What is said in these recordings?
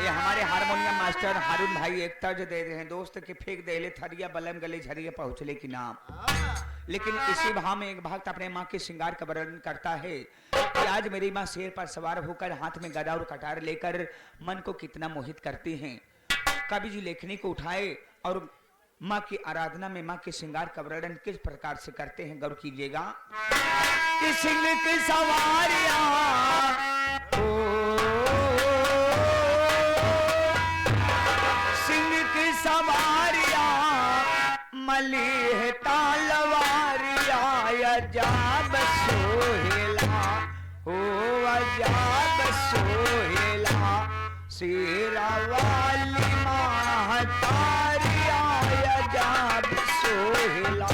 हमारे harmonium master हारून भाई एक तर्ज दे रहे हैं, दोस्त के फेंक दे ले थरिया बलम गले झरिया पहुँचले की नाम। लेकिन इसी भाव में एक भक्त अपने माँ के श्रृंगार का वर्णन करता है कि आज मेरी माँ शेर पर सवार होकर हाथ में गदा और कटार लेकर मन को कितना मोहित करती हैं। कवि जी लेखनी को उठाए और माँ की आराधना में माँ के श्रृंगार का वर्णन किस प्रकार से करते हैं, गौर कीजिएगा। सिंह की सवारियां सिंह की सवारियां मली है तलवारिया अजाब सोहेला हो अजाब सोहेला शेरा वाली महतारिया अजाब सोहेला।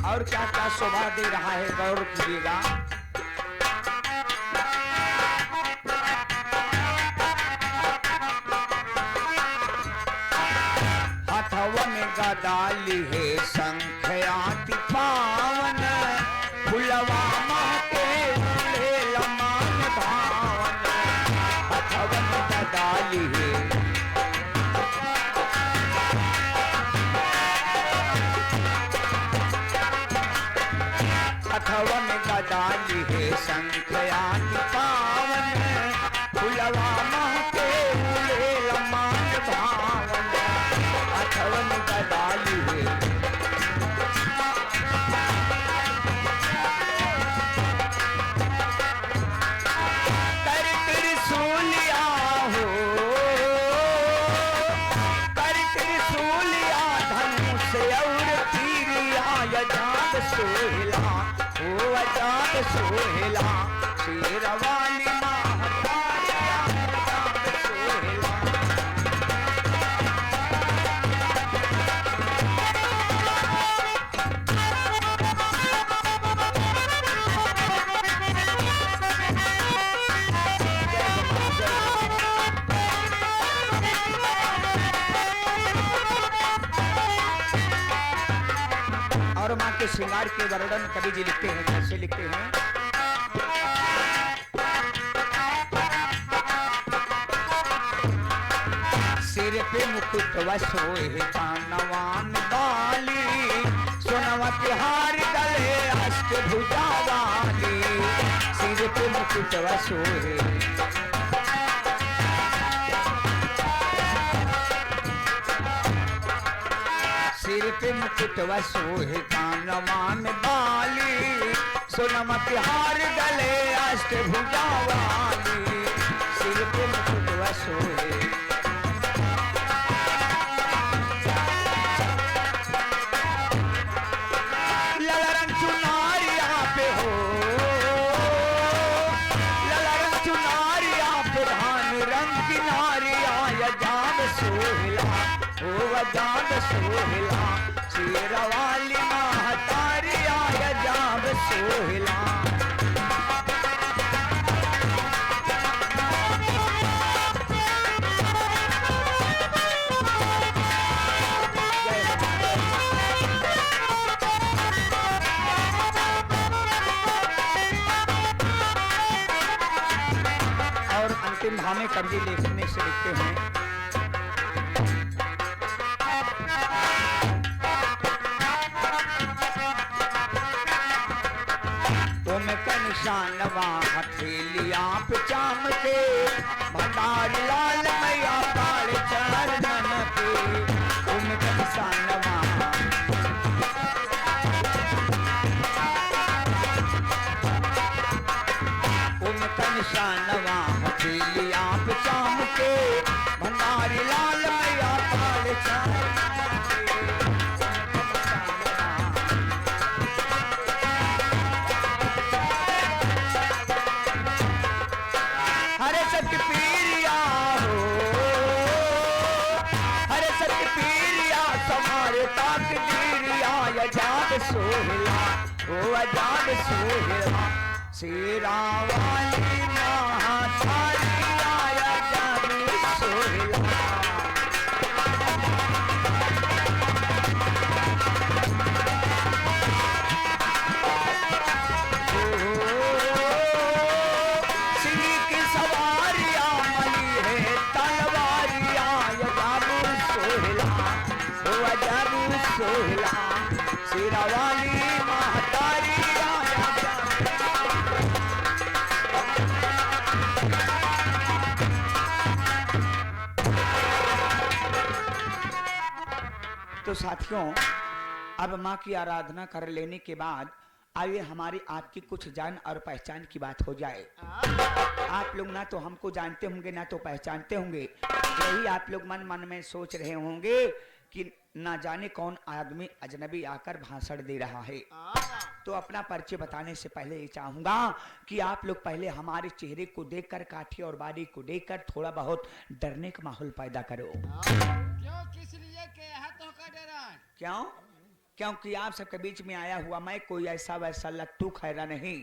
और क्या क्या शोभा दे रहा है, गौर कीजिएगा। हथवा में गदाली है शंखयाति पावन फुलवा महके उड़े लमान भावन। हथवा में गदाली है हथवा में गदाली है शंखयाति पावन फुलवा महके उड़े लमान भावन। हथवा में गदाली है कर त्रिशूलिया हो कर त्रिशूलिया धनुष और तीरिया अजाब सोहेला ओ अजाब सोहेला शेरवाली महतारिया अजाब सोहेला। और माँ के श्रृंगार के वर्णन कवि जी लिखते हैं, कैसे लिखते हैं। सिर पे मुकुट सोए कानवा में बाली सोनवा के हार गले अष्टभुजा वाली। सिर पे मुकुट सोए सिर पे मुकुट सोहे कानवा में बाली सोनमा के हार गले अष्टभुजा वाली। सिर पे मुकुट सोहे ललरन चुनारिया पे हो ललरन चुनारिया पे धान रंग की नारिया अजाब सोहेला ओ अजाब सोहेला शेरवाली महतारिया अजाब सोहेला। और अंतिम भाव में कवि लिखने से लिखते हैं। निशानवा हथेलिया पे चाम के भंडार लाल मैया पाड़ चरणन पे उनका निशानवा उनका निशानवा हथेलियां पे चाम के भंडारी लाल मैया काल चाम हरे सत्य पीरिया हो हरे सत्य पीरिया समारे ताक दीरिया अजाद सोहला ओ अजाद सोहला शेरा वाली महातारी आया जाने सोहला सिंह की सवारिया मली है तलवारिया अजाबू सोहला ओ अजाबू सोहला शेरा वाली महातारी आया तो साथियों अब माँ की आराधना कर लेने के बाद आइए हमारी आपकी कुछ जान और पहचान की बात हो जाए। आप लोग ना तो हमको जानते होंगे ना तो पहचानते होंगे, यही आप लोग मन मन में सोच रहे होंगे कि ना जाने कौन आदमी अजनबी आकर भाषण दे रहा है। तो अपना परिचय बताने से पहले ये चाहूंगा कि आप लोग पहले हमारे चेहरे को देखकर, काठी और बाड़ी को देखकर थोड़ा बहुत डरने का माहौल पैदा करो। क्यों, किस लिए के हाथों का डरा? क्यों? क्योंकि आप सबके बीच में आया हुआ मैं कोई ऐसा वैसा लट्टू खैरा नहीं।